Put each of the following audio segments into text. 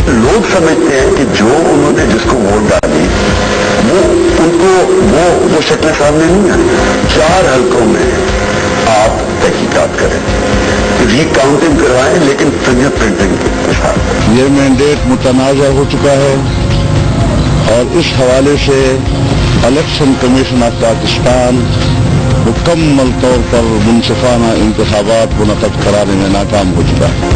लोग समझते हैं कि जो उन्होंने जिसको वोट डाली वो उनको वो शक्ल सामने नहीं आई। 4 हलकों में आप तहकीकात करें, रिकाउंटिंग करवाएं, लेकिन फिंगर प्रिंटिंग के साथ। ये मैंडेट मुतनाज़ा हो चुका है और इस हवाले से इलेक्शन कमीशन ऑफ पाकिस्तान मुकम्मल तौर पर मुनसिफाना इंतखाबात मुनक़द कराने में नाकाम हो चुका है।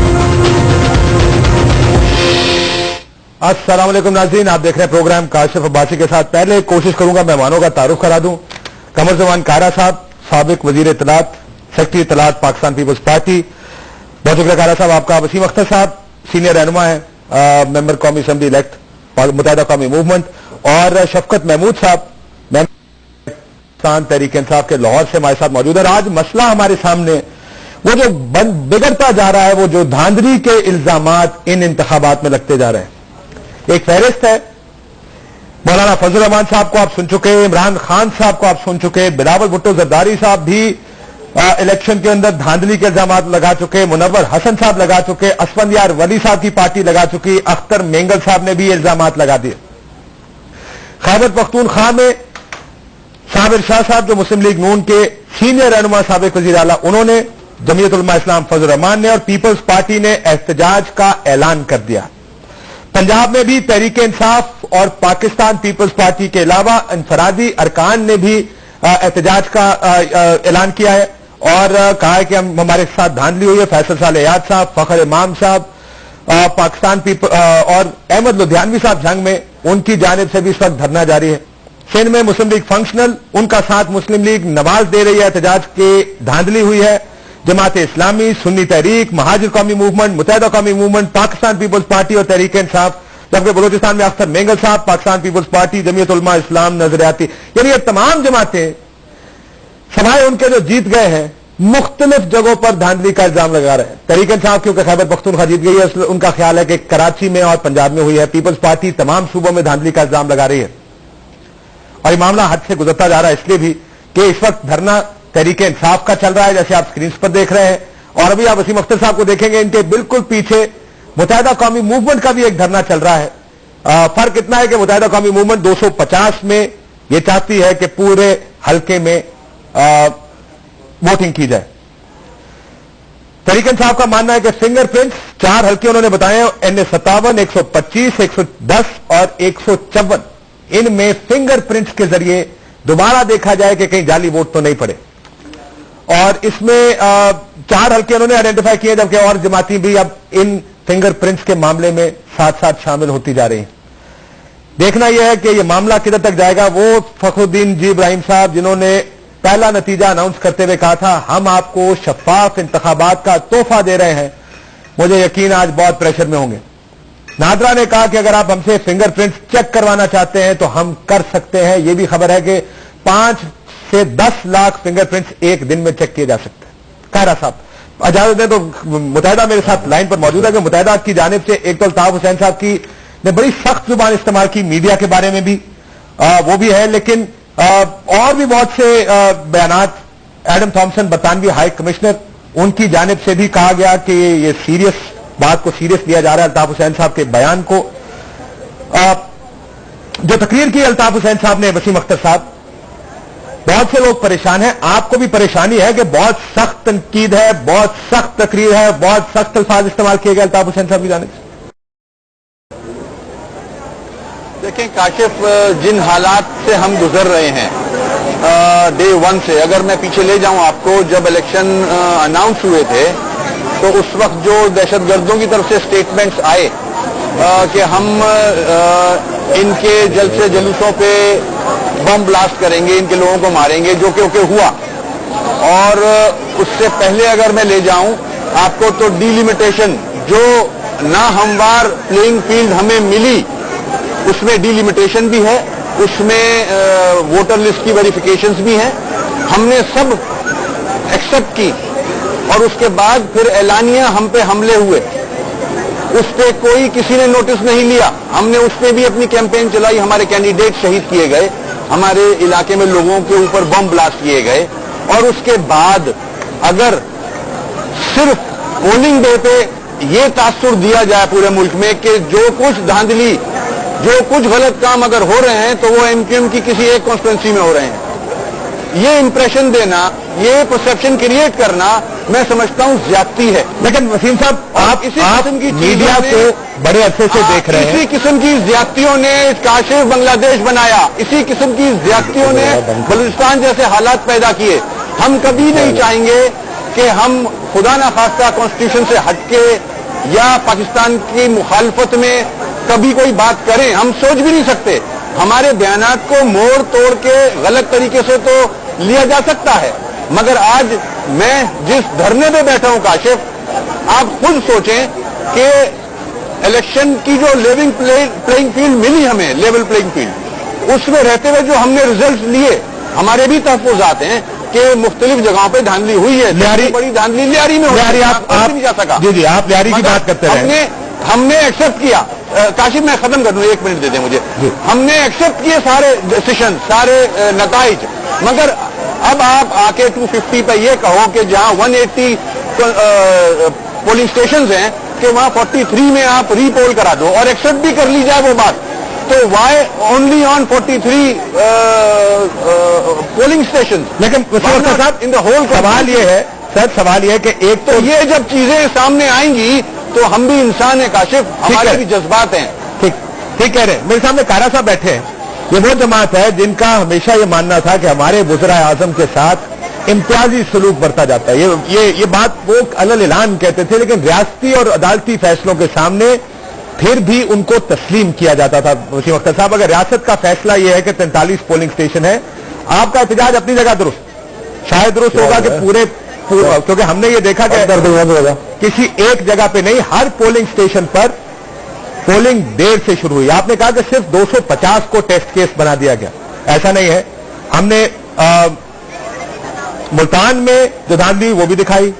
अस्सलाम वालेकुम नाज़रीन, आप देख रहे हैं प्रोग्राम काशिफ अब्बासी के साथ। पहले कोशिश करूंगा मेहमानों का तारुफ करा दूं। कमर जमान कारा साहब, साबिक वजीर इत्तलात, सेक्रेटरी इत्तलात पाकिस्तान पीपल्स पार्टी। बहुत शुक्रिया कारा साहब आपका। वसीम अख्तर साहब सीनियर रहनुमा है, मेंबर कौमी असम्बली इलेक्ट मुत्तहिदा कौमी मूवमेंट। और शफकत महमूद साहब पाकिस्तान तहरीक इंसाफ के लाहौर से हमारे साथ मौजूद है। आज मसला हमारे सामने वो जो बिगड़ता जा रहा है, वो जो धांधली के इल्जामात इन इंतखाबात में लगते जा रहे हैं। एक फहरिस्त है, मौलाना फजल रहमान साहब को आप सुन चुके, इमरान खान साहब को आप सुन चुके, बिलावल भुट्टो जरदारी साहब भी इलेक्शन के अंदर धांधली के इल्जामात लगा चुके, मुनव्वर हसन साहब लगा चुके, असफंदियार वली साहब की पार्टी लगा चुकी, अख्तर मेंगल साहब ने भी इल्जामात लगा दिए। खैबर पख्तूनख्वा में साबिर शाह साहब जो मुस्लिम लीग नून के सीनियर रहनुमा साबिक वजीर आला, उन्होंने, जमीयत उलमा इस्लाम फजल रहमान ने और पीपल्स पार्टी ने एहतजाज का ऐलान कर दिया। पंजाब में भी तहरीक इंसाफ और पाकिस्तान पीपल्स पार्टी के अलावा इंफरादी अरकान ने भी एहतजाज का ऐलान किया है और कहा है कि हमारे साथ धांधली हुई है। फैसल सालेयाद साहब, फखर इमाम साहब, पाकिस्तान और अहमद लुधियानवी साहब जंग में, उनकी जानिब से भी इस वक्त धरना जारी है। सिंध में मुस्लिम लीग फंक्शनल, उनका साथ मुस्लिम लीग नवाज दे रही है। एहतजाज के धांधली हुई है। जमात इस्लामी, सुन्नी तहरीक, महाजिर कौमी मूवमेंट, मुत्तहिदा कौमी मूवमेंट, पाकिस्तान पीपल्स पार्टी और तहरीक इंसाफ, जबकि बलोचिस्तान में अख्तर मेंगल साहब, पाकिस्तान पीपल्स पार्टी, जमीयत उलमा इस्लाम नजरियाती, यानी ये तमाम जमातें सभाएं उनके जो जीत गए हैं मुख्तलिफ जगहों पर धांधली का इल्जाम लगा रहे हैं। तहरीक इंसाफ क्योंकि खैबर पख्तूनख्वा जीत गई है, उनका ख्याल है कि कराची में और पंजाब में हुई है। पीपल्स पार्टी तमाम सूबों में धांधली का इल्जाम लगा रही है और ये मामला हद से गुजरता जा रहा है, इसलिए भी कि इस वक्त धरना तहरीक इंसाफ का चल रहा है, जैसे आप स्क्रीन पर देख रहे हैं। और अभी आप वसीम अख्तर साहब को देखेंगे, इनके बिल्कुल पीछे मुत्तहिदा कौमी मूवमेंट का भी एक धरना चल रहा है। फर्क इतना है कि मुत्तहिदा कौमी मूवमेंट 250 में यह चाहती है कि पूरे हल्के में वोटिंग की जाए। तहरीक इंसाफ का मानना है कि फिंगरप्रिंट्स 4 हल्के उन्होंने बताए, NA57, 125, 110 और 154, इनमें फिंगरप्रिंट्स के जरिए दोबारा देखा जाए कि कहीं जाली वोट तो नहीं पड़े। और इसमें 4 हल्के उन्होंने आइडेंटिफाई किए, जबकि और जमाती भी अब इन फिंगरप्रिंट्स के मामले में साथ साथ शामिल होती जा रही हैं। देखना यह है कि यह मामला किधर तक जाएगा। वो फखरुद्दीन जी इब्राहिम साहब जिन्होंने पहला नतीजा अनाउंस करते हुए कहा था, हम आपको शफाफ इंतखाबात का तोहफा दे रहे हैं, मुझे यकीन आज बहुत प्रेशर में होंगे। नादरा ने कहा कि अगर आप हमसे फिंगरप्रिंट्स चेक करवाना चाहते हैं तो हम कर सकते हैं। यह भी खबर है कि 5 से 10 लाख फिंगरप्रिंट्स एक दिन में चेक किए जा सकते हैं। कायरा साहब इजाजत दें तो मुत्तहिदा मेरे साथ लाइन पर मौजूद है कि मुत्तहिदा की जानिब से एक तो अल्ताफ हुसैन साहब की ने बड़ी सख्त जुबान इस्तेमाल की मीडिया के बारे में भी, वो भी है, लेकिन और भी बहुत से बयानात, एडम थॉम्सन बरतानवी हाई कमिश्नर, उनकी जानिब से भी कहा गया कि ये सीरियस बात को सीरियस लिया जा रहा है। अल्ताफ हुसैन साहब के बयान को जो तकरीर की अल्ताफ हुसैन साहब ने, वसीम अख्तर साहब, बहुत से लोग परेशान हैं, आपको भी परेशानी है कि बहुत सख्त तनकीद है, बहुत सख्त तकरीर है, बहुत सख्त अल्फाज इस्तेमाल किए गए अल्ताफ हुसैन साहब की जानिब से। देखें काशिफ, जिन हालात से हम गुजर रहे हैं डे 1 से, अगर मैं पीछे ले जाऊं आपको, जब इलेक्शन अनाउंस हुए थे तो उस वक्त जो दहशतगर्दों की तरफ से स्टेटमेंट्स आए कि हम इनके जलसे जुलूसों पे बम ब्लास्ट करेंगे, इनके लोगों को मारेंगे, जो कि हुआ। और उससे पहले अगर मैं ले जाऊं आपको, तो डिलिमिटेशन जो ना हमवार प्लेइंग फील्ड हमें मिली, उसमें डिलिमिटेशन भी है, उसमें वोटर लिस्ट की वेरिफिकेशंस भी हैं, हमने सब एक्सेप्ट की। और उसके बाद फिर एलानिया हम पे हमले हुए, उस पर कोई किसी ने नोटिस नहीं लिया, हमने उस पर भी अपनी कैंपेन चलाई, हमारे कैंडिडेट शहीद किए गए, हमारे इलाके में लोगों के ऊपर बम ब्लास्ट किए गए। और उसके बाद अगर सिर्फ पोलिंग डे पे یہ تاثر دیا جائے پورے ملک میں کہ جو کچھ دھاندلی، جو کچھ غلط کام اگر ہو رہے ہیں تو وہ ایم کیو ایم کی کسی ایک کانسٹیٹوئنسی میں ہو رہے ہیں، یہ امپریشن دینا، یہ پرسپشن کریٹ کرنا میں سمجھتا ہوں زیادتی ہے. لیکن وسیم صاحب آپ اسی قسم کی میڈیا کو بڑے عرصے سے دیکھ رہے ہیں، اسی قسم کی زیادتیوں نے کاشف بنگلہ دیش بنایا، اسی قسم کی زیادتیوں نے بلوچستان جیسے حالات پیدا کیے. ہم کبھی نہیں چاہیں گے کہ ہم خدا نخواستہ کانسٹیٹیوشن سے ہٹ کے یا پاکستان کی مخالفت میں کبھی کوئی بات کریں، ہم سوچ بھی نہیں سکتے. ہمارے بیانات کو موڑ توڑ کے غلط طریقے سے تو لیا جا سکتا ہے، مگر آج میں جس دھرنے پہ بیٹھا ہوں کاشف، آپ خود سوچیں کہ الیکشن کی جو لیونگ پلینگ فیلڈ ملی ہمیں، لیول پلینگ فیلڈ، اس میں رہتے ہوئے جو ہم نے ریزلٹس لیے، ہمارے بھی تحفظات ہیں کہ مختلف جگہوں پہ دھاندلی ہوئی ہے. بڑی دھاندلی لیاری میں نہیں جا سکا. جی آپ لیاری کی بات کرتے ہیں. ہم نے ایکسپٹ کیا، کاشف میں ختم کر دوں، 1 منٹ دے دیں مجھے. ہم نے ایکسپٹ کیے سارے ڈیسیشن، سارے نتائج، مگر اب آپ آ کے 250 پہ یہ کہو کہ جہاں 180 پولنگ اسٹیشنز ہیں کہ وہاں 43 میں آپ ری پول کرا دو اور ایکسپٹ بھی کر لی جائے وہ بات، تو why only on 43 polling station. لیکن ان دا ہول سوال یہ ہے سر، سوال یہ ہے کہ ایک تو یہ جب چیزیں سامنے آئیں گی تو ہم بھی انسان ہیں کاشف، ہمارے بھی جذبات ہیں. ٹھیک کہہ رہے ہیں. میرے سامنے کارا صاحب بیٹھے ہیں. یہ وہ جماعت ہے جن کا ہمیشہ یہ ماننا تھا کہ ہمارے وزراء اعظم کے ساتھ امتیازی سلوک برتا جاتا ہے. یہ بات وہ علل اعلان کہتے تھے، لیکن ریاستی اور عدالتی فیصلوں کے سامنے پھر بھی ان کو تسلیم کیا جاتا تھا. وسیم اختر صاحب، اگر ریاست کا فیصلہ یہ ہے کہ 43 پولنگ اسٹیشن ہے، آپ کا احتجاج اپنی جگہ درست، شاید درست ہوگا کہ پورے، کیونکہ ہم نے یہ دیکھا کہ کسی ایک جگہ پہ نہیں، ہر پولنگ اسٹیشن پر پولنگ دیر سے شروع ہوئی. آپ نے کہا کہ صرف 250 کو ٹیسٹ کیس بنا دیا گیا، ایسا نہیں ہے. ہم نے ملتان میں جو دھاندلی وہ بھی دکھائی،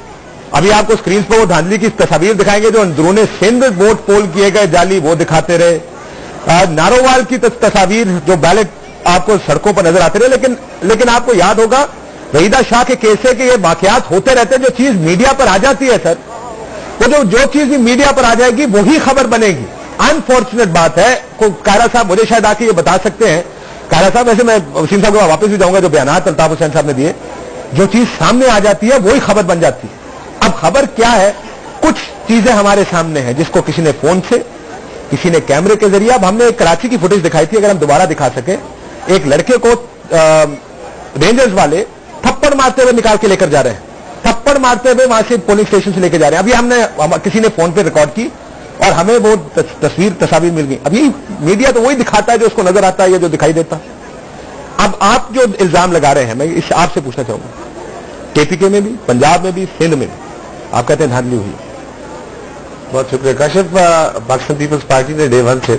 ابھی آپ کو اسکرین پر وہ دھاندلی کی تصاویر دکھائیں گے. جو اندرون سندھ ووٹ پول کیے گئے جعلی، وہ دکھاتے رہے. نارووال کی تصاویر جو بیلٹ آپ کو سڑکوں پر نظر آتے رہے. لیکن آپ کو یاد ہوگا وحیدہ شاہ کے کیس ہے کہ یہ واقعات ہوتے رہتے ہیں. جو چیز میڈیا پر آ جاتی ہے سر، وہ جو چیز بھی میڈیا پر آ جائے گی وہی خبر بنے گی. انفارچونیٹ بات ہے. کائرہ صاحب مجھے شاید آ کے یہ بتا سکتے ہیں. کائرہ صاحب، ویسے میں وسیم صاحب کو واپس بھی جاؤں گا، جو بیانات الطاف حسین صاحب نے دیے، جو چیز سامنے آ جاتی ہے وہی خبر بن جاتی ہے. اب خبر کیا ہے؟ کچھ چیزیں ہمارے سامنے ہیں جس کو کسی نے فون سے، کسی نے کیمرے کے ذریعے. اب ہم نے ایک کراچی کی فوٹیج دکھائی تھی، اگر ہم دوبارہ دکھا سکیں. ایک لڑکے کو رینجرز والے تھپڑ مارتے ہوئے نکال کے لے کر جا رہے ہیں، تھپڑ مارتے ہوئے وہاں سے پولنگ اسٹیشن سے لے کے جا رہے ہیں. ابھی ہم نے کسی نے فون پہ ریکارڈ کی اور ہمیں وہ تصاویر مل گئی. ابھی میڈیا تو وہی دکھاتا ہے جو اس کو نظر آتا ہے یا جو دکھائی دیتا. اب آپ جو الزام لگا رہے ہیں، میں آپ سے پوچھنا چاہوں گا، KPK میں بھی، پنجاب میں بھی، سندھ میں بھی آپ کہتے ہیں دھاندلی ہوئی. بہت شکریہ کاشف. پاکستان پیپلز پارٹی نے ڈے 1 سے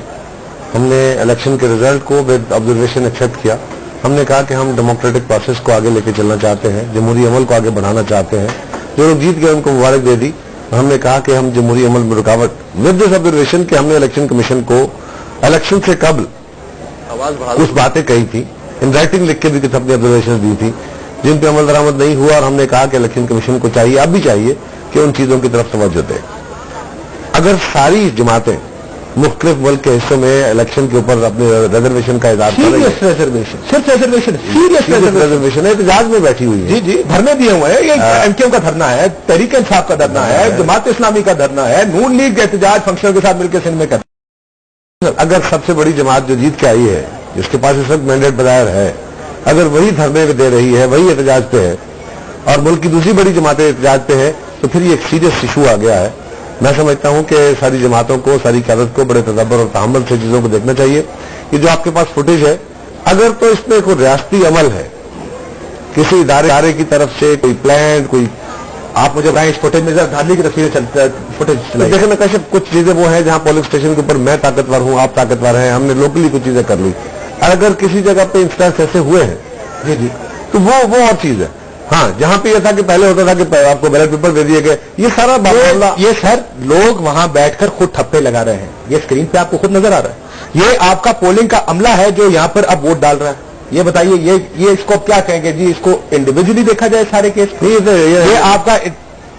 ہم نے الیکشن کے رزلٹ کو ود آبزرویشن ایکسیپٹ کیا. ہم نے کہا کہ ہم ڈیموکریٹک پروسیس کو آگے لے کے چلنا چاہتے ہیں، جمہوری عمل کو آگے بڑھانا چاہتے ہیں. جو لوگ جیت گئے ان کو مبارک دے دی. ہم نے کہا کہ ہم جمہوری عمل میں رکاوٹ ود دس آبزرویشن کہ ہم نے الیکشن کمیشن کو الیکشن سے قبل کچھ باتیں کہی تھی، ان رائٹنگ لکھ کے بھی کچھ اپنی آبزرویشن دی تھی جن پہ عمل درآمد نہیں ہوا. اور ہم نے کہا کہ الیکشن کمیشن کو چاہیے، اب بھی چاہیے کہ ان چیزوں کی طرف توجہ دے. اگر ساری جماعتیں مختلف ملک کے حصوں میں الیکشن کے اوپر اپنے ریزرویشن کا اظہار کر رہی ریزرویشن ہے، احتجاج میں بیٹھی ہوئی ہے. جی دھرنے دیے ہوئے ہیں. یہ MKM کا دھرنا ہے، تحریک انصاف کا دھرنا ہے، جماعت اسلامی کا دھرنا ہے، نون لیگ کے احتجاج فنکشن کے ساتھ مل کے سندھ میں کرتے ہیں. اگر سب سے بڑی جماعت جو جیت کے آئی ہے، جس کے پاس اس وقت مینڈیٹ بظاہر ہے، اگر وہی دھرنے دے رہی ہے، وہی احتجاج پہ ہے، اور ملک کی دوسری بڑی جماعتیں احتجاج پہ ہے، تو پھر یہ ایک سیریس ایشو آ گیا ہے. میں سمجھتا ہوں کہ ساری جماعتوں کو، ساری قیادت کو بڑے تدبر اور تحمل سے چیزوں کو دیکھنا چاہیے. یہ جو آپ کے پاس فوٹیج ہے، اگر تو اس میں کوئی ریاستی عمل ہے، کسی ادارے کی طرف سے کوئی پلان، کوئی، آپ مجھے بتائیں اس فوٹیج میں دھاندلی کی تصویریں فوٹیج دیکھیں نا کیسے کچھ چیزیں وہ ہیں جہاں پولنگ اسٹیشن کے اوپر میں طاقتور ہوں، آپ طاقتور ہیں، ہم نے لوکلی کچھ چیزیں کر لی. اور اگر کسی جگہ پہ انسٹنس ایسے ہوئے ہیں جی تو وہ اور چیز ہے. ہاں، جہاں پہ یہ تھا کہ پہلے ہوتا تھا کہ آپ کو بیلٹ پیپر دے دیے گئے، یہ سارا معاملہ، یہ سر لوگ وہاں بیٹھ کر خود ٹھپے لگا رہے ہیں. یہ اسکرین پہ آپ کو خود نظر آ رہا ہے. یہ آپ کا پولنگ کا عملہ ہے جو یہاں پر اب ووٹ ڈال رہا ہے. یہ بتائیے یہ اس کو کیا کہیں گے؟ جی اس کو انڈیویجلی دیکھا جائے سارے کیس. یہ آپ کا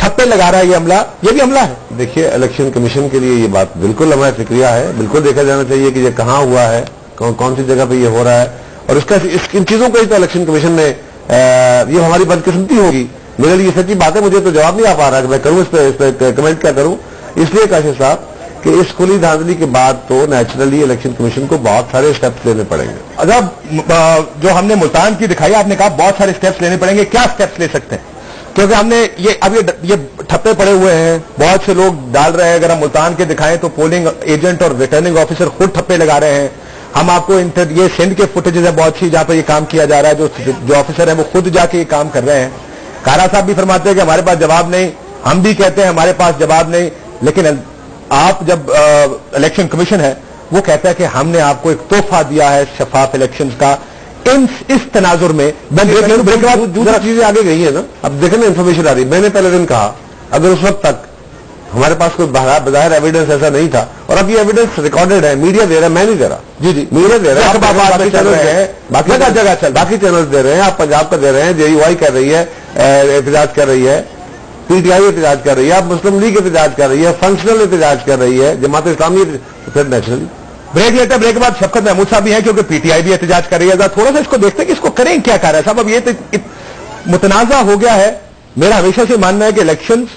ठप्पे लगा रहा है ये हमला, ये भी हमला है। देखिए, इलेक्शन कमीशन के लिए ये बात बिल्कुल हमारा फिक्रिया है, बिल्कुल देखा जाना चाहिए कि ये कहाँ हुआ है, कौन सी जगह पे ये हो रहा है, और इन चीजों को ही तो इलेक्शन कमीशन ने, ये हमारी बदकिस्मती होगी। मेरे लिए सच्ची बात है, मुझे तो जवाब नहीं आ पा रहा कि मैं करूं इस पे कमेंट क्या करूं। इसलिए काशिफ साहब कि इस खुली धांधली के बाद तो नेचुरली इलेक्शन कमीशन को बहुत सारे स्टेप्स लेने पड़ेंगे। अब जो हमने मुल्तान की दिखाई, आपने कहा बहुत सारे स्टेप्स लेने पड़ेंगे, क्या स्टेप्स ले सकते हैं? क्योंकि हमने ये ठप्पे पड़े हुए हैं, बहुत से लोग डाल रहे हैं। अगर हम मुल्तान के दिखाएं तो पोलिंग एजेंट और रिटर्निंग ऑफिसर खुद ठप्पे लगा रहे हैं। हम आपको ये सिंध के फुटेजेस है बहुत सी जहां पर ये काम किया जा रहा है, जो ऑफिसर है वो खुद जाके ये काम कर रहे हैं। कारा साहब भी फरमाते हैं कि हमारे पास जवाब नहीं, हम भी कहते हैं हमारे पास जवाब नहीं, लेकिन आप जब इलेक्शन कमीशन है वो कहता है कि हमने आपको एक तोहफा दिया है शफाफ इलेक्शंस का। इस तनाजुर में ब्रेक के बाद दूसरी चीजें आगे गई है ना। अब देखें ना, इन्फॉर्मेशन आ रही। मैंने पहले दिन कहा अगर उस वक्त तक हमारे पास कोई बाहर एविडेंस ऐसा नहीं था, और अब ये एविडेंस रिकॉर्डेड है, मीडिया दे रहा है, मैं नहीं दे रहा। जी मीडिया दे रहा है, बाकी चैनल दे रहे हैं, आप पंजाब का दे रहे हैं, JUI कर रही है, एहतजाज कर रही है, PTI एहतजाज कर रही है, आप मुस्लिम लीग एहतजाज कर रही है, फंक्शनल एहतजाज कर रही है, जमात इस्लामी, फिर नेचुरली ब्रेक लेते हैं। ब्रेक के बाद शफकत महमूद साहब भी हैं, क्योंकि PTI भी एहतजाज कर रही है। थोड़ा सा इसको देखते हैं कि इसको करें क्या कर रहा है साहब। अब ये तो मुतनाजा हो गया है। मेरा हमेशा से मानना है कि इलेक्शंस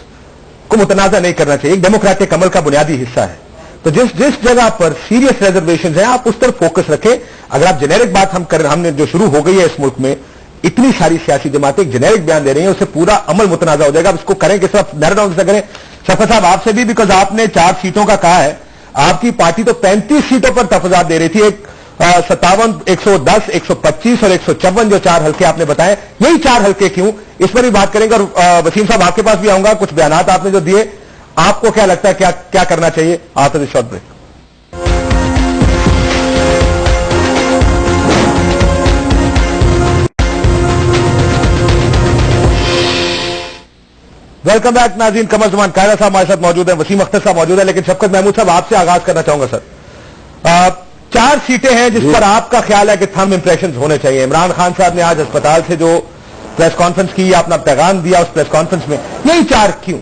को मुतनाजा नहीं करना चाहिए, एक डेमोक्रेटिक अमल का बुनियादी हिस्सा है। तो जिस जगह पर सीरियस रिजर्वेशन है आप उस पर फोकस रखें। अगर आप जेनेरिक बात हमने जो शुरू हो गई है इस मुल्क में, इतनी सारी सियासी जमातें एक जेनेरिक बयान दे रही हैं, उससे पूरा अमल मुतनाजा हो जाएगा। अब इसको करें कि सिर्फ नैरो डाउन से करें। शफकत साहब आपसे भी, बिकॉज आपने 4 सीटों का कहा है, आपकी पार्टी तो 35 सीटों पर तफजात दे रही थी, एक 57, 110, 125 और 154 जो 4 हल्के आपने बताए, यही 4 हल्के क्यों, इस पर भी बात करेंगे। और वसीम साहब आपके पास भी आऊंगा, कुछ बयानात आपने जो दिए, आपको क्या लगता है क्या करना चाहिए after this short break? Welcome back नाज़रीन। कमर ज़मान कायरा साहब हमारे साथ मौजूद है, वसीम अख्तर साहब मौजूद है, लेकिन शफकत महमूद साहब आपसे आगाज करना चाहूंगा सर। 4 सीटें हैं जिस पर आपका ख्याल है कि थंब इंप्रेशन होने चाहिए। इमरान खान साहब ने आज अस्पताल से जो प्रेस कॉन्फ्रेंस की, अपना पैगाम दिया उस प्रेस कॉन्फ्रेंस में, यही 4 क्यों?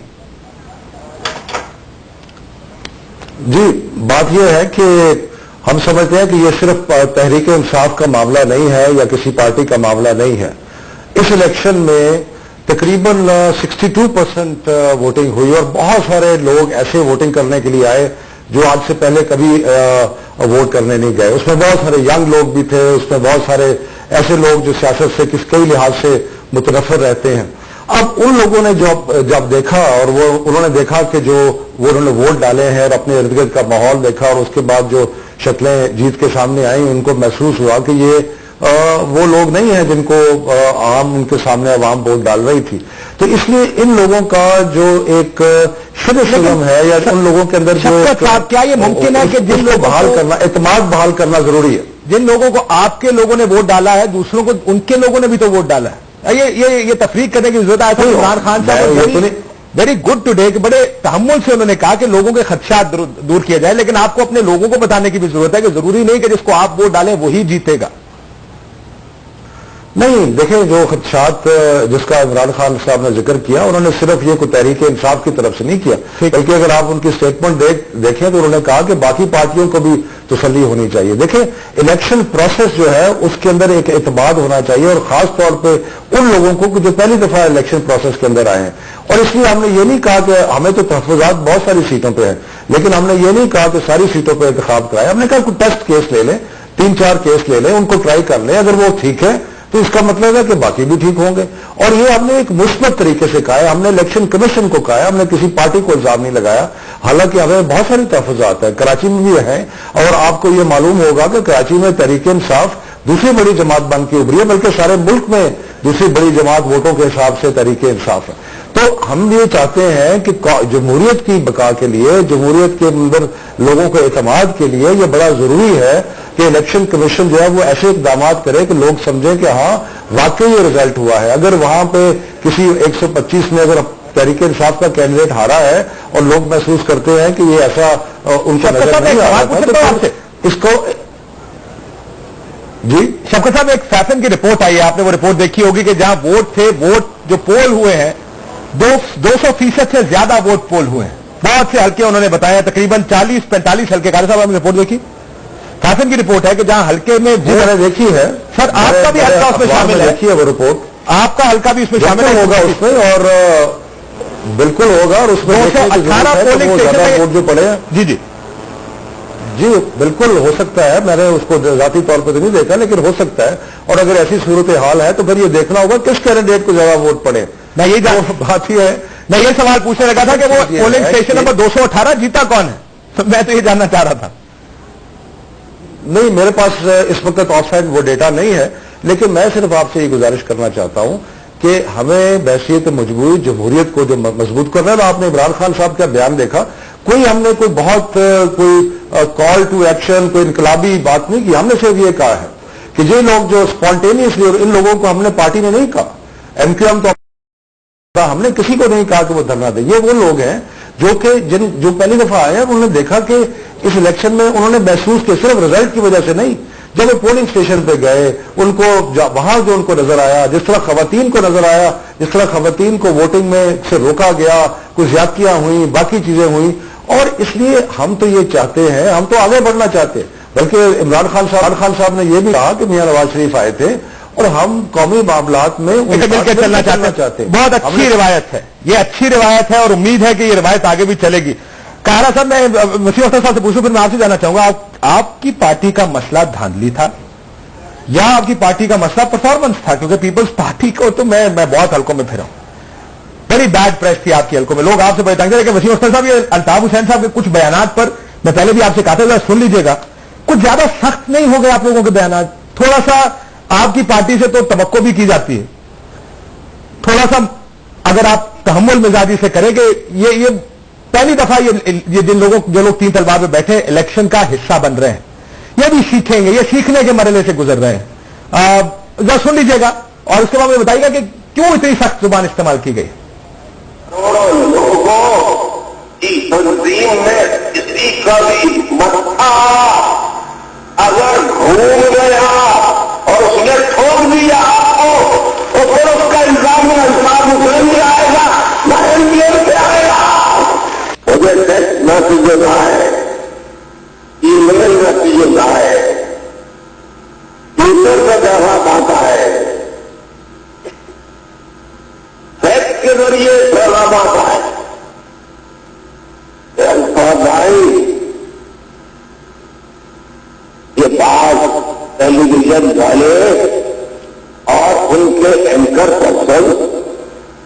जी, बात यह है कि हम समझते हैं कि यह सिर्फ तहरीक इंसाफ का मामला नहीं है या किसी पार्टी का मामला नहीं है। इस इलेक्शन में तकरीबन 62% वोटिंग हुई और बहुत सारे लोग ऐसे वोटिंग करने के लिए आए जो आज से पहले कभी वोट करने नहीं गए। उसमें बहुत सारे यंग लोग भी थे, उसमें बहुत सारे ऐसे लोग जो सियासत से कई लिहाज से मुतनफर रहते हैं। अब उन लोगों ने जब देखा और उन्होंने देखा कि जो उन्होंने वोट डाले हैं और अपने इर्द गिर्द का माहौल देखा और उसके बाद जो शक्लें जीत के सामने आई, उनको महसूस हुआ कि ये वो लोग नहीं हैं जिनको आम उनके सामने अवाम वोट डाल रही थी। तो इसलिए इन लोगों का जो एक सिद्ध है या उन लोगों के अंदर जो क्या ये मुमकिन है कि जिन लोग बहाल करना, एतमाद बहाल करना जरूरी है। जिन लोगों को आपके लोगों ने वोट डाला है, दूसरों को उनके लोगों ने भी तो वोट डाला है। ये तफरीक करने की जरूरत है। इमरान खान साहब वेरी गुड टुडे कि बड़े तहम्मुल से उन्होंने कहा कि लोगों के खदशात दूर किए जाए, लेकिन आपको अपने लोगों को बताने की भी जरूरत है कि जरूरी नहीं कि जिसको आप वोट डालें वही जीतेगा। नहीं, देखें, जो खदशात जिसका इमरान खान साहब ने जिक्र किया, उन्होंने सिर्फ ये कोई तहरीक इंसाफ की तरफ से नहीं किया, बल्कि अगर आप उनकी स्टेटमेंट देखें तो उन्होंने कहा कि बाकी पार्टियों को भी तसल्ली होनी चाहिए। देखें, इलेक्शन प्रोसेस जो है उसके अंदर एक एतमाद होना चाहिए, और खास तौर पर उन लोगों को जो पहली दफा इलेक्शन प्रोसेस के अंदर आए हैं। और इसलिए हमने ये नहीं कहा कि हमें तो तहफुजात बहुत सारी सीटों पर है, लेकिन हमने ये नहीं कहा कि सारी सीटों पर इंतखाब कराए। हमने कहा कोई टेस्ट केस ले लें, 3-4 केस ले लें, उनको ट्राई कर लें, अगर वो ठीक है तो इसका मतलब है कि बाकी भी ठीक होंगे। और ये हमने एक मुस्बत तरीके से कहा है, हमने इलेक्शन कमीशन को कहा है, हमने किसी पार्टी को इल्जाम नहीं लगाया। हालांकि हमें बहुत सारी तहफुजात है, कराची में भी है, और आपको ये मालूम होगा कि कराची में तहरीक इंसाफ दूसरी बड़ी जमात बन के उभरी है, बल्कि सारे मुल्क में दूसरी बड़ी जमात वोटों के हिसाब से तहरीक इंसाफ है। तो हम ये चाहते हैं कि जमहूरियत की बका के लिए, जमहूरियत के अंदर लोगों के एतमाद के लिए ये बड़ा जरूरी है कि इलेक्शन कमीशन जो है वो ऐसे इकदाम करे कि लोग समझें कि हाँ वाकई ये रिजल्ट हुआ है। अगर वहां पे किसी 125 में अगर तहरीक इंसाफ का कैंडिडेट हारा है और लोग महसूस करते हैं कि ये ऐसा उनका नजर नहीं आ रहा था, तो इसको जी शफकत साहब, एक फैशन की रिपोर्ट आई है, आपने वो रिपोर्ट देखी होगी कि जहां वोट थे, वोट जो पोल हुए हैं 200% से ज्यादा वोट पोल हुए हैं। बहुत से हल्के उन्होंने बताया, तकरीबन 40-45 हल्के। कारी साहब आपने रिपोर्ट देखी? कासिम की रिपोर्ट है कि जहां हल्के में मैंने देखी है सर, आपका भी हल्का उसमें शामिल है। देखी है वो रिपोर्ट, आपका हल्का भी उसमें शामिल होगा उसमें, और बिल्कुल होगा, और उसमें 218 पोलिंग स्टेशन वोट जो पड़े। जी जी जी बिल्कुल हो सकता है, मैंने उसको जाती तौर पर तो नहीं देखा, लेकिन हो सकता है। और अगर ऐसी सूरत हाल है तो फिर ये देखना होगा किस कैंडिडेट को ज्यादा वोट पड़े। मैं यही बात ही है, मैं ये सवाल पूछने लगा था कि वो पोलिंग स्टेशन नंबर 218 जीता कौन है, तो मैं तो ये जानना चाह रहा था। नहीं, मेरे पास इस वक्त ऑफ साइड वो डेटा नहीं है, लेकिन मैं सिर्फ आपसे ये गुजारिश करना चाहता हूं कि हमें बहसीत मजबूरी जमहूरियत को जो मजबूत करना है। तो आपने इमरान खान साहब का बयान देखा, कोई हमने कोई बहुत कोई कॉल टू एक्शन, कोई इनकलाबी बात नहीं की। हमने सिर्फ ये कहा है कि ये लोग जो स्पॉन्टेनियसली, और इन लोगों को हमने पार्टी में नहीं कहा, एमक्यूएम तो हमने किसी को नहीं कहा कि वो धरना दे। ये वो लोग हैं जो पहली दफा आए हैं, उन्होंने देखा कि इस इलेक्शन में उन्होंने महसूस किया, सिर्फ रिजल्ट की वजह से नहीं, जब वो पोलिंग स्टेशन पे गए, उनको वहां जो उनको नजर आया, जिस तरह खवातीन को नजर आया, जिस तरह खवातीन को वोटिंग में से रोका गया, कुछ ज्यादतियां हुई, बाकी चीजें हुई। और इसलिए हम तो ये चाहते हैं, हम तो आगे बढ़ना चाहते हैं। बल्कि इमरान खान साहब ने यह भी कहा कि मियां नवाज शरीफ आए थे और हम कौमी मामलात में उनसे मिलकर चलना चाहते हैं। बहुत अच्छी रिवायत है, ये अच्छी रिवायत है, और उम्मीद है कि ये रिवायत आगे भी चलेगी। कारा साहब, मैं वसीम अख्तर साहब से पूछूं, फिर मैं आपसे जानना चाहूंगा, आपकी पार्टी का मसला धांधली था या आपकी पार्टी का मसला परफॉर्मेंस था? क्योंकि पीपल्स पार्टी को तो मैं बहुत हल्कों में फिरा हूं, बड़ी बैड प्रेस थी आपकी हल्कों में, लोग आपसे बड़े तंग थे। लेकिन वसीम अख्तर साहब, ये अल्ताफ हुसैन साहब के कुछ बयानात पर मैं पहले भी आपसे कहा था, सुन लीजिएगा, कुछ ज्यादा सख्त नहीं हो गए आप लोगों के बयानात? थोड़ा सा आपकी पार्टी से तो तवक्को भी की जाती है, थोड़ा सा अगर आप तहम्मुल मिजाजी से करें कि ये पहली दफा ये जो लोग 3 तलवार पे बैठे इलेक्शन का हिस्सा बन रहे हैं, ये भी सीखेंगे, ये सीखने के मरहले से गुजर रहे हैं। जरा सुन लीजिएगा और उसके बाद मुझे बताइएगा कि क्यों इतनी सख्त जुबान इस्तेमाल की गई। करोड़ों लोगों की तंजीम में किसी का भी मत्था अगर घूम गया और उसने ठोक दिया आपको, तो फिर उसका इल्जाम नहीं आएगा, ना एनडीए से आएगा। मुझे टेक्स्ट मैसेजेस आए, ईमेल मैसेजेस आए, ट्विटर पे जवाब आता है, फैक्स के जरिए जवाब आता है। भाई ये बात टेलीविजन वाले और उनके एंकर पर्सन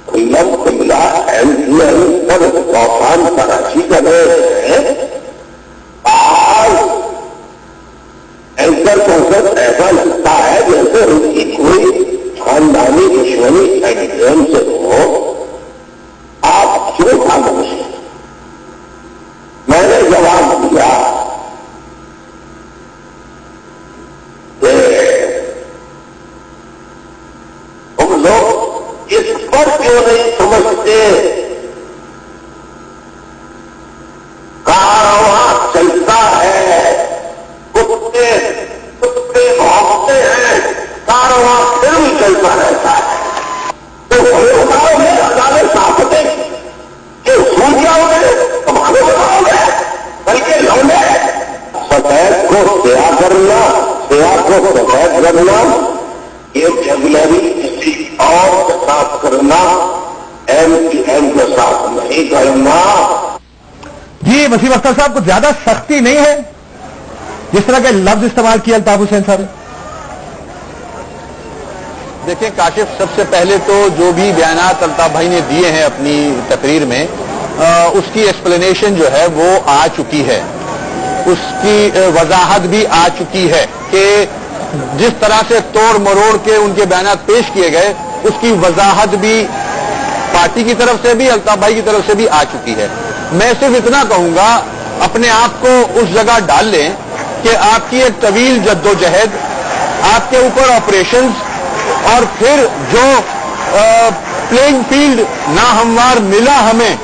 खुल्ला एमपीएल पर तौफान तराशी कर रहे हैं। आज एंकर पर्सन ऐसा लगता है जैसे उनकी कोई खानदानी दुश्मनी एमपीएल से हो। आप क्यों खामोश? मैंने जवाब दिया तुम लोग इस पर क्यों नहीं समझते? कारवां चलता है, कुत्ते भौंकते हैं, कारवां फिर भी चलता रहता है। तो बताओगे अदालत साफते कि सूझ जाओगे, तुम्हारे बताओगे, बल्कि लौटे सफेद को स्या करना, स्या को सफेद करना, ये जगलरी किसी और के साथ करना, एमपीएम के साथ नहीं करना। जी वसीम अख्तर साहब, कुछ ज्यादा सख्ती नहीं है जिस तरह के लफ्ज इस्तेमाल किया अल्ताफ हुसैन साहब? देखिए काशिफ, सबसे पहले तो जो भी बयानात अल्ताफ भाई ने दिए हैं अपनी तकरीर में, उसकी एक्सप्लेनेशन जो है वो आ चुकी है, उसकी वजाहत भी आ चुकी है कि जिस तरह से तोड़ मरोड़ के उनके बयानात पेश किए गए, उसकी वजाहत भी पार्टी की तरफ से भी, अल्ताफ भाई की तरफ से भी आ चुकी है। मैं सिर्फ इतना कहूंगा, अपने आप को उस जगह डाल लें कि आपकी एक तवील जद्दोजहद, आपके ऊपर ऑपरेशंस, और फिर जो प्लेइंग फील्ड नाहमवार मिला हमें,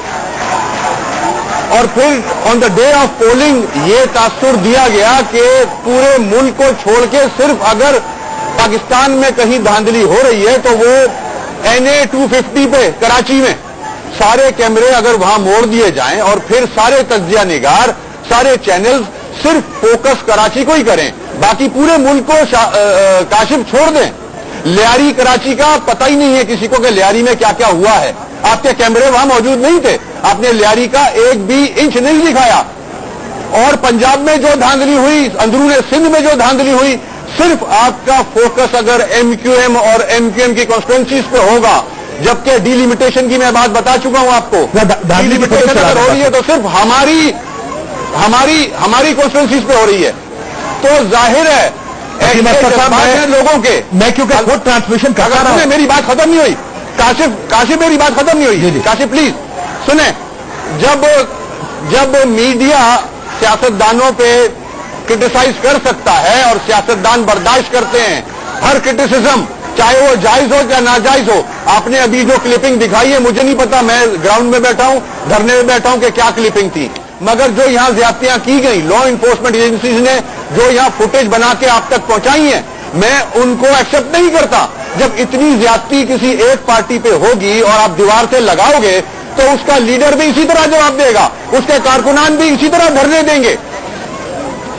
और फिर on the day of polling ये तासुर दिया गया कि पूरे मुल्क को छोड़ के सिर्फ अगर पाकिस्तान में कहीं धांधली हो रही है तो वो NA 250 पे कराची में सारे कैमरे अगर वहां मोड़ दिए जाएं और फिर सारे तज्जिया निगार, सारे चैनल्स सिर्फ फोकस कराची को ही करें, बाकी पूरे मुल्क को काशिफ छोड़ दें। लियारी कराची का पता ही नहीं है किसी को कि लियारी में क्या क्या हुआ है। आपके कैमरे वहां मौजूद नहीं थे, आपने लियारी का एक भी इंच नहीं दिखाया। और पंजाब में जो धांधली हुई, अंदरूने सिंध में जो धांधली हुई, सिर्फ आपका फोकस अगर एमक्यूएम और एमक्यूएम की कॉन्स्टिट्यूंसीज पे होगा, जबकि डिलिमिटेशन की मैं बात बता चुका हूं आपको। डिलिमिटेशन अगर हो रही है तो सिर्फ हमारी कॉन्स्टिट्यूंसीज पे हो रही है, तो जाहिर है लोगों के। मैं क्योंकि खुद ट्रांसमिशन कर रहा हूं, मेरी बात खत्म नहीं हुई काशिफ, मेरी बात खत्म नहीं हुई। काशिफ प्लीज सुने। जब मीडिया सियासतदानों पे क्रिटिसाइज कर सकता है और सियासतदान बर्दाश्त करते हैं हर क्रिटिसिज्म, चाहे वो जायज हो या नाजायज हो। आपने अभी जो क्लिपिंग दिखाई है, मुझे नहीं पता, मैं ग्राउंड में बैठा हूं, धरने में बैठा हूं कि क्या क्लिपिंग थी, मगर जो यहां ज्यादतियां की गई, लॉ इन्फोर्समेंट एजेंसीज ने जो यहां फुटेज बना के आप तक पहुंचाई है, मैं उनको एक्सेप्ट नहीं करता। जब इतनी ज्यादती किसी एक पार्टी पे होगी और आप दीवार से लगाओगे तो उसका लीडर भी इसी तरह जवाब देगा, उसके कारकुनान भी इसी तरह धरने देंगे।